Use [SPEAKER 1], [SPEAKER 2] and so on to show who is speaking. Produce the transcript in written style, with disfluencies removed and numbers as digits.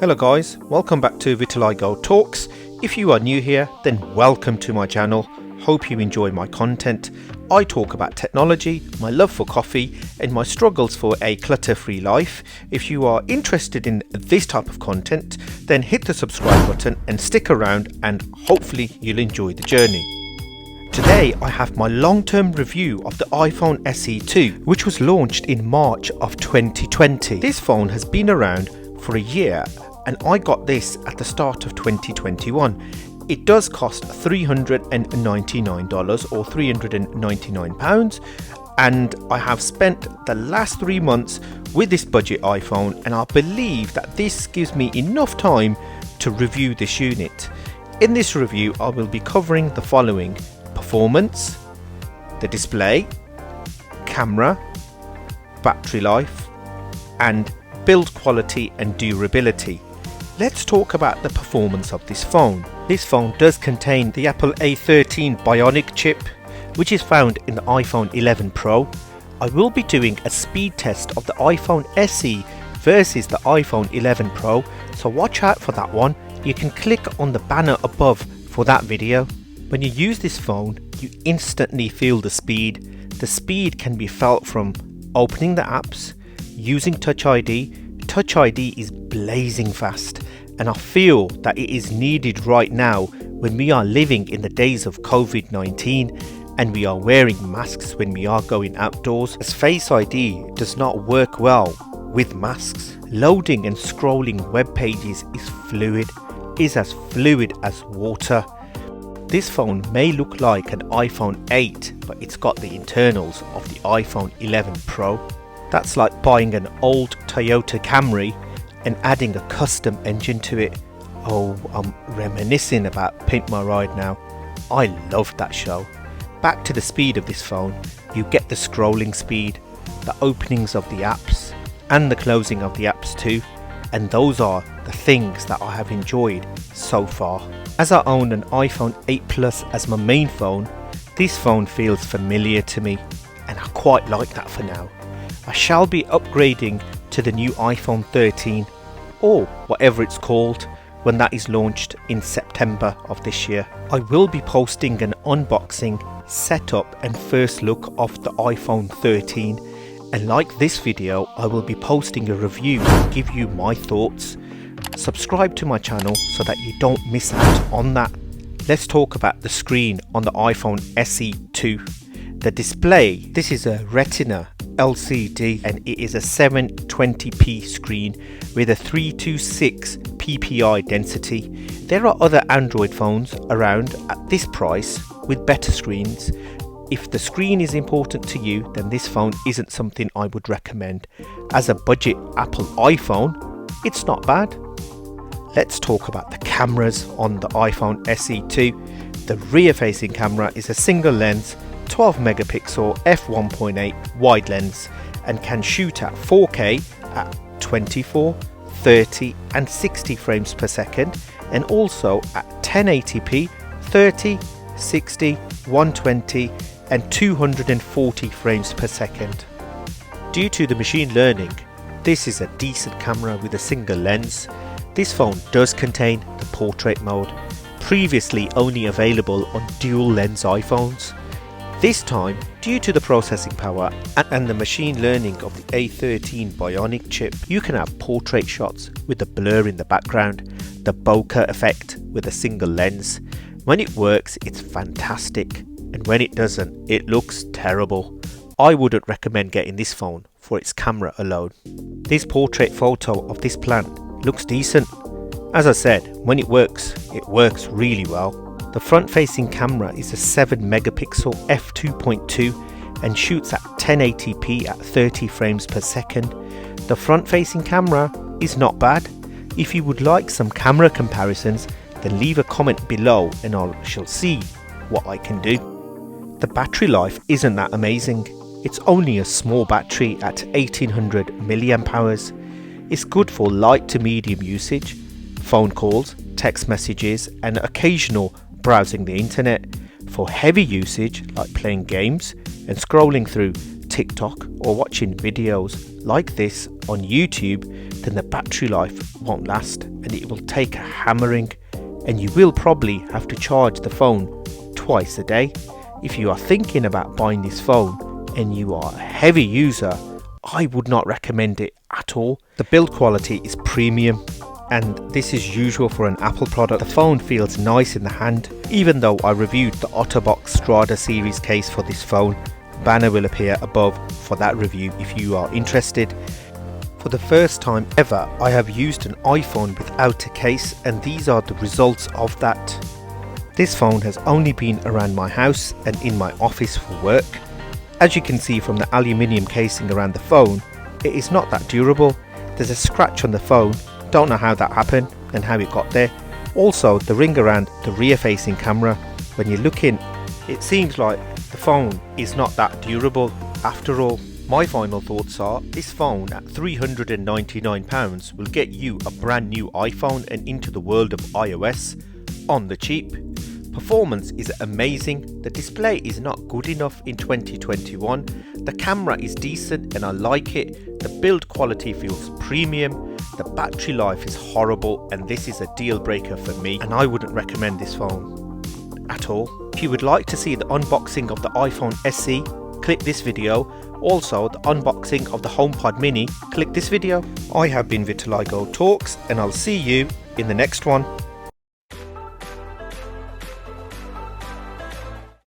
[SPEAKER 1] Hello guys, welcome back to Vitiligo Talks. If you are new here, then welcome to my channel. Hope you enjoy my content. I talk about technology, my love for coffee, and my struggles for a clutter-free life. If you are interested in this type of content, then hit the subscribe button and stick around, and hopefully you'll enjoy the journey. Today I have my long-term review of the iPhone SE 2, which was launched in March of 2020. This phone has been around for a year, and I got this at the start of 2021. It does cost $399 or £399, and I have spent the last 3 months with this budget iPhone, and I believe that this gives me enough time to review this unit. In this review I will be covering the following: performance, the display, camera, battery life, and build quality and durability. Let's talk about the performance of this phone. This phone does contain the Apple A13 Bionic chip, which is found in the iPhone 11 Pro. I will be doing a speed test of the iPhone SE versus the iPhone 11 Pro, so watch out for that one. You can click on the banner above for that video. When you use this phone, you instantly feel the speed. The speed can be felt from opening the apps, using Touch ID. Touch ID is blazing fast, and I feel that it is needed right now when we are living in the days of COVID-19 and we are wearing masks when we are going outdoors, as Face ID does not work well with masks. Loading and scrolling web pages is as fluid as water. This phone may look like an iPhone 8, but it's got the internals of the iPhone 11 Pro. That's like buying an old Toyota Camry and adding a custom engine to it. Oh, I'm reminiscing about Pimp My Ride now. I loved that show. Back to the speed of this phone, you get the scrolling speed, the openings of the apps, and the closing of the apps too, and those are the things that I have enjoyed so far. As I own an iPhone 8 Plus as my main phone, this phone feels familiar to me, and I quite like that for now. I shall be upgrading to the new iPhone 13 or whatever it's called when that is launched in September of this year. I will be posting an unboxing, setup and first look of the iPhone 13, and like this video I will be posting a review to give you my thoughts. Subscribe to my channel so that you don't miss out on that. Let's talk about the screen on the iPhone SE 2. The display, this is a Retina LCD and it is a 720p screen with a 326 ppi density. There are other Android phones around at this price with better screens. If the screen is important to you, then this phone isn't something I would recommend. As a budget Apple iPhone, it's not bad. Let's talk about the cameras on the iPhone SE 2. The rear facing camera is a single lens 12 megapixel f1.8 wide lens and can shoot at 4K at 24, 30 and 60 frames per second, and also at 1080p, 30, 60, 120 and 240 frames per second. Due to the machine learning, this is a decent camera with a single lens. This phone does contain the portrait mode, previously only available on dual lens iPhones. This time, due to the processing power and the machine learning of the A13 Bionic chip, you can have portrait shots with the blur in the background, the bokeh effect with a single lens. When it works, it's fantastic, and when it doesn't, it looks terrible. I wouldn't recommend getting this phone for its camera alone. This portrait photo of this plant looks decent. As I said, when it works really well. The front-facing camera is a 7 megapixel f2.2 and shoots at 1080p at 30 frames per second. The front-facing camera is not bad. If you would like some camera comparisons, then leave a comment below and I shall see what I can do. The battery life isn't that amazing. It's only a small battery at 1800 mAh. It's good for light to medium usage, phone calls, text messages and occasional browsing the internet. For heavy usage like playing games and scrolling through TikTok or watching videos like this on YouTube, then the battery life won't last and it will take a hammering, and you will probably have to charge the phone twice a day. If you are thinking about buying this phone and you are a heavy user, I would not recommend it at all. The build quality is premium, and this is usual for an Apple product. The phone feels nice in the hand, even though I reviewed the Otterbox Strada series case for this phone. Banner will appear above for that review if you are interested. For the first time ever, I have used an iPhone without a case, and these are the results of that. This phone has only been around my house and in my office for work. As you can see from the aluminium casing around the phone, it is not that durable. There's a scratch on the phone, don't know how that happened and how it got there. Also, the ring around the rear facing camera, when you look in, it seems like the phone is not that durable after all. My final thoughts are, this phone at £399 will get you a brand new iPhone and into the world of iOS on the cheap. Performance is amazing, the display is not good enough in 2021, the camera is decent and I like it, the build quality feels premium, the battery life is horrible, and this is a deal breaker for me, and I wouldn't recommend this phone at all. If you would like to see the unboxing of the iPhone SE, click this video. Also, the unboxing of the HomePod Mini, click this video. I have been Vitiligo Talks, and I'll see you in the next one.